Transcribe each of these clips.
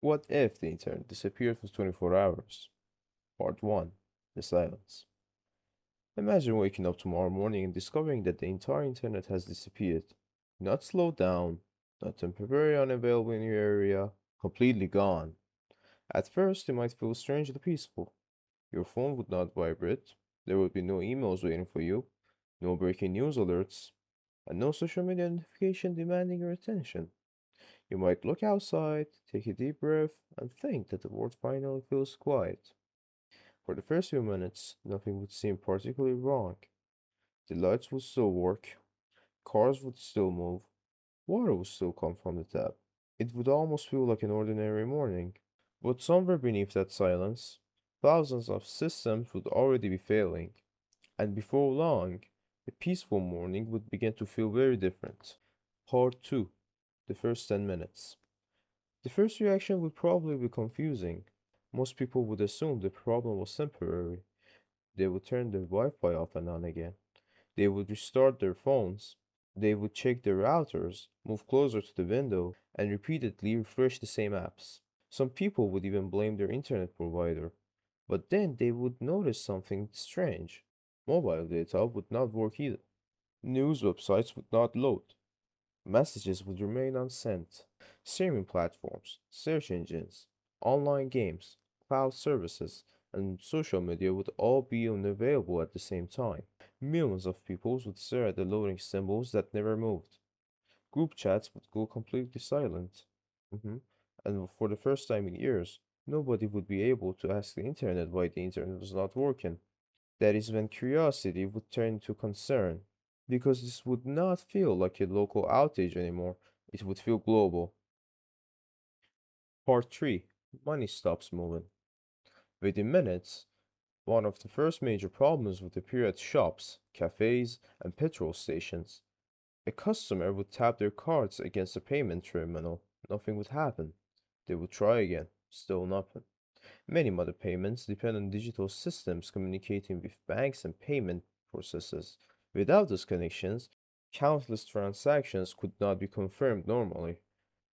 What if the internet disappeared for 24 hours? Part 1. The Silence. Imagine waking up tomorrow morning and discovering that the entire internet has disappeared. Not slowed down, not temporarily unavailable in your area, completely gone. At first, it might feel strangely peaceful. Your phone would not vibrate, there would be no emails waiting for you, no breaking news alerts, and no social media notification demanding your attention. You might look outside, take a deep breath, and think that the world finally feels quiet. For the first few minutes, nothing would seem particularly wrong. The lights would still work, cars would still move, water would still come from the tap. It would almost feel like an ordinary morning. But somewhere beneath that silence, thousands of systems would already be failing, and before long, a peaceful morning would begin to feel very different. Part 2. The first 10 minutes. The first reaction would probably be confusing. Most people would assume the problem was temporary. They would turn their Wi-Fi off and on again. They would restart their phones. They would check their routers, move closer to the window, and repeatedly refresh the same apps. Some people would even blame their internet provider. But then they would notice something strange. Mobile data would not work either. News websites would not load. Messages would remain unsent. Streaming platforms, search engines, online games, cloud services, and social media would all be unavailable at the same time. Millions of people would stare at the loading symbols that never moved. Group chats would go completely silent. Mhm. And for the first time in years, nobody would be able to ask the internet why the internet was not working. That is when curiosity would turn to concern, because this would not feel like a local outage anymore, it would feel global. Part 3. Money stops moving. Within minutes, one of the first major problems would appear at shops, cafes, and petrol stations. A customer would tap their cards against a payment terminal. Nothing would happen. They would try again. Still nothing. Many modern payments depend on digital systems communicating with banks and payment processes. Without those connections, countless transactions could not be confirmed normally.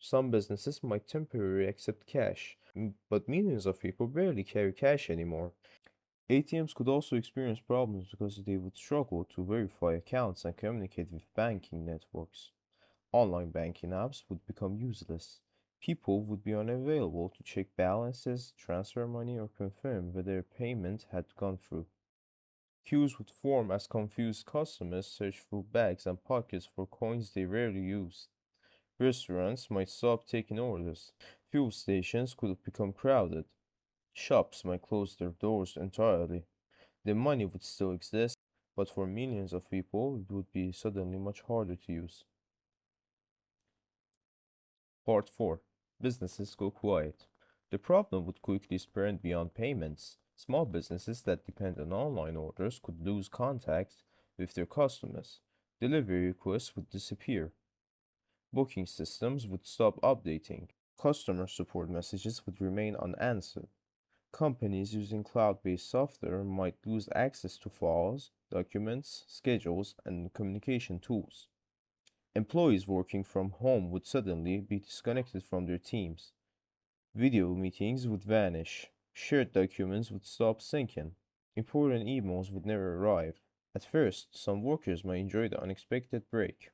Some businesses might temporarily accept cash, but millions of people barely carry cash anymore. ATMs could also experience problems because they would struggle to verify accounts and communicate with banking networks. Online banking apps would become useless. People would be unavailable to check balances, transfer money, or confirm whether a payment had gone through. Queues would form as confused customers searched through bags and pockets for coins they rarely used. Restaurants might stop taking orders. Fuel stations could become crowded. Shops might close their doors entirely. The money would still exist, but for millions of people, it would be suddenly much harder to use. Part 4. Businesses go quiet. The problem would quickly spread beyond payments. Small businesses that depend on online orders could lose contact with their customers. Delivery requests would disappear. Booking systems would stop updating. Customer support messages would remain unanswered. Companies using cloud-based software might lose access to files, documents, schedules, and communication tools. Employees working from home would suddenly be disconnected from their teams. Video meetings would vanish. Shared documents would stop syncing. Important emails would never arrive. At first, some workers might enjoy the unexpected break,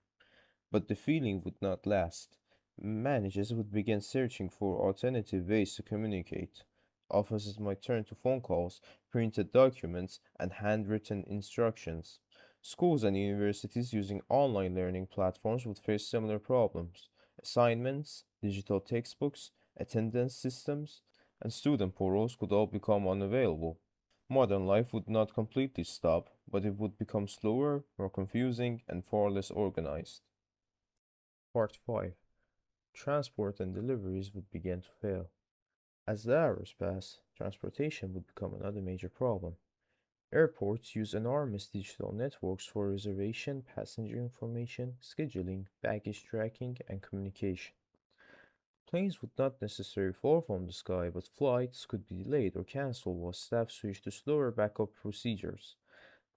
but the feeling would not last. Managers would begin searching for alternative ways to communicate. Offices might turn to phone calls, printed documents, and handwritten instructions. Schools and universities using online learning platforms would face similar problems. Assignments, digital textbooks, attendance systems, and student portals could all become unavailable. Modern life would not completely stop, but it would become slower, more confusing, and far less organized. Part 5. Transport and deliveries would begin to fail. As the hours pass, transportation would become another major problem. Airports use enormous digital networks for reservation, passenger information, scheduling, baggage tracking, and communication. Planes would not necessarily fall from the sky, but flights could be delayed or cancelled while staff switched to slower backup procedures.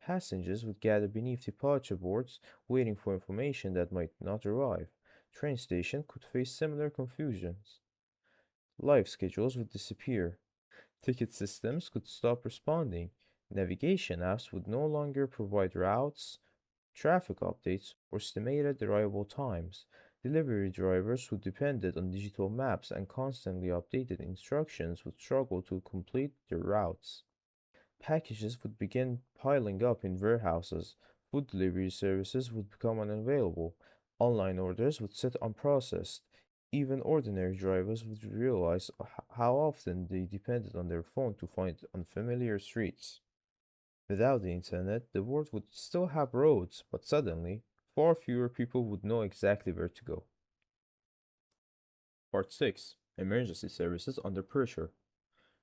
Passengers would gather beneath departure boards, waiting for information that might not arrive. Train stations could face similar confusions. life schedules would disappear. Ticket systems could stop responding. Navigation apps would no longer provide routes, traffic updates, or estimated arrival times. Delivery drivers who depended on digital maps and constantly updated instructions would struggle to complete their routes. Packages would begin piling up in warehouses. Food delivery services would become unavailable. Online orders would sit unprocessed. Even ordinary drivers would realize how often they depended on their phone to find unfamiliar streets. Without the internet, the world would still have roads, but suddenly, far fewer people would know exactly where to go. Part 6. Emergency Services Under Pressure.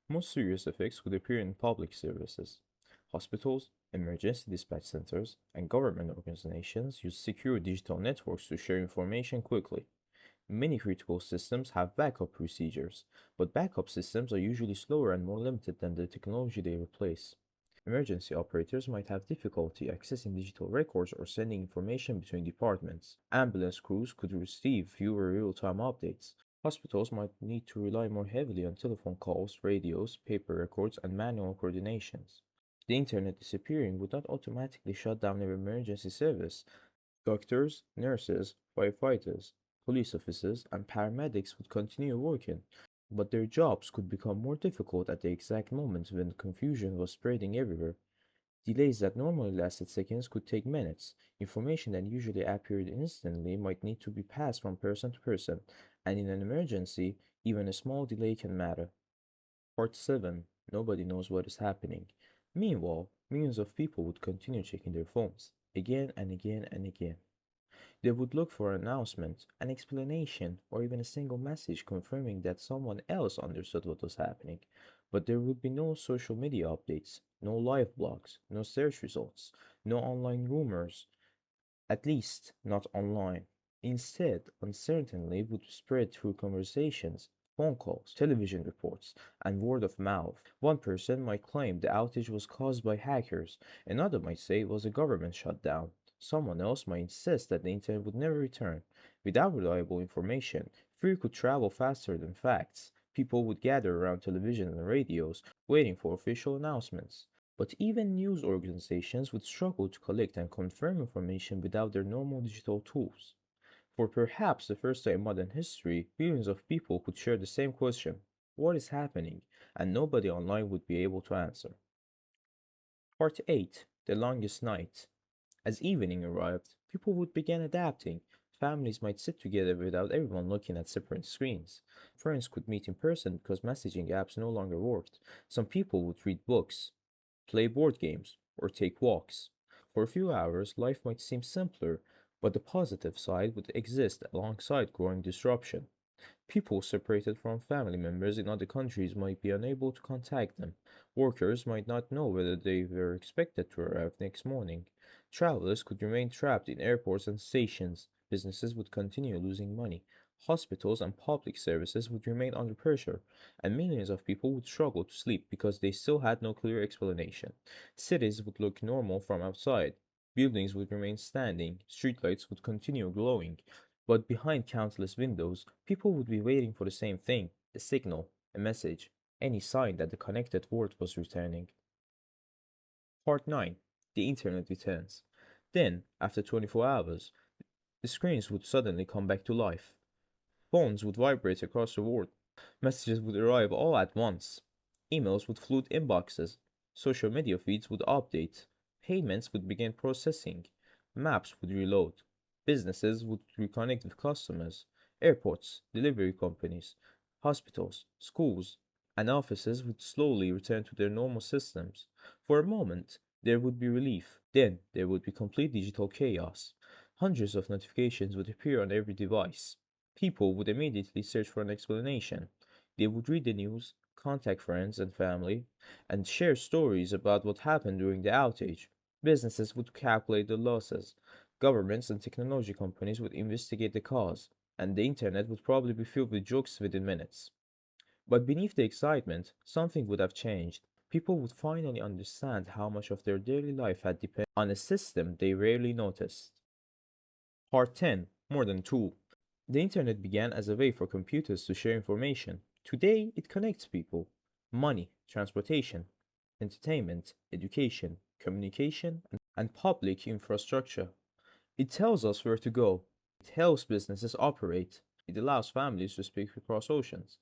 Most serious effects would appear in public services. Hospitals, emergency dispatch centers, and government organizations use secure digital networks to share information quickly. Many critical systems have backup procedures, but backup systems are usually slower and more limited than the technology they replace. Emergency operators might have difficulty accessing digital records or sending information between departments. Ambulance crews could receive fewer real time updates. Hospitals might need to rely more heavily on telephone calls, radios, paper records, and manual coordinations. The internet disappearing would not automatically shut down their emergency service. Doctors, nurses, firefighters, police officers, and paramedics would continue working, but their jobs could become more difficult at the exact moment when confusion was spreading everywhere. Delays that normally lasted seconds could take minutes. Information that usually appeared instantly might need to be passed from person to person, and in an emergency, even a small delay can matter. Part 7. Nobody knows what is happening. Meanwhile, millions of people would continue checking their phones, again and again and again. They would look for an announcement, an explanation, or even a single message confirming that someone else understood what was happening. But there would be no social media updates, no live blogs, no search results, no online rumors, at least not online. Instead, uncertainty would spread through conversations, phone calls, television reports, and word of mouth. One person might claim the outage was caused by hackers, another might say it was a government shutdown. Someone else might insist that the internet would never return. Without reliable information, fear could travel faster than facts. People would gather around television and radios, waiting for official announcements. But even news organizations would struggle to collect and confirm information without their normal digital tools. For perhaps the first time in modern history, billions of people could share the same question: what is happening? And nobody online would be able to answer. Part 8. The Longest Night. As evening arrived, people would begin adapting. Families might sit together without everyone looking at separate screens. Friends could meet in person because messaging apps no longer worked. Some people would read books, play board games, or take walks. For a few hours, life might seem simpler, but the positive side would exist alongside growing disruption. People separated from family members in other countries might be unable to contact them. Workers might not know whether they were expected to arrive next morning. Travelers could remain trapped in airports and stations. Businesses would continue losing money. Hospitals and public services would remain under pressure, and millions of people would struggle to sleep because they still had no clear explanation. Cities would look normal from outside. Buildings would remain standing, streetlights would continue glowing, but behind countless windows, people would be waiting for the same thing: a signal, a message, any sign that the connected world was returning. Part 9. The Internet returns. Then, after 24 hours, the screens would suddenly come back to life. Phones would vibrate across the world. Messages would arrive all at once. Emails would flood inboxes. Social media feeds would update. Payments would begin processing. Maps would reload. Businesses would reconnect with customers. Airports, delivery companies, hospitals, schools, and offices would slowly return to their normal systems. For a moment, there would be relief. Then there would be complete digital chaos. Hundreds of notifications would appear on every device. People would immediately search for an explanation. They would read the news, contact friends and family, and share stories about what happened during the outage. Businesses would calculate the losses. Governments and technology companies would investigate the cause, and the internet would probably be filled with jokes within minutes. But beneath the excitement, something would have changed. People would finally understand how much of their daily life had depended on a system they rarely noticed. Part 10. More than tool. The internet began as a way for computers to share information. Today, it connects people, money, transportation, entertainment, education, communication, and public infrastructure. It tells us where to go. It helps businesses operate. It allows families to speak across oceans.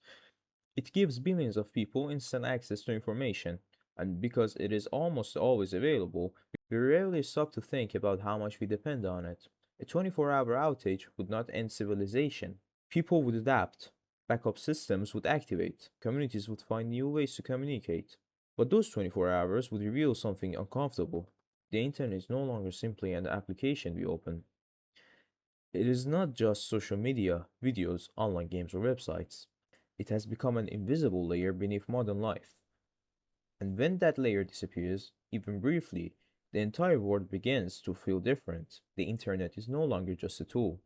It gives billions of people instant access to information. And because it is almost always available, we rarely stop to think about how much we depend on it. A 24-hour outage would not end civilization. People would adapt. Backup systems would activate. Communities would find new ways to communicate. But those 24 hours would reveal something uncomfortable. The internet is no longer simply an application we open. It is not just social media, videos, online games, or websites. It has become an invisible layer beneath modern life. And when that layer disappears, even briefly, the entire world begins to feel different. The internet is no longer just a tool,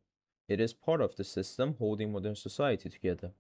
it is part of the system holding modern society together.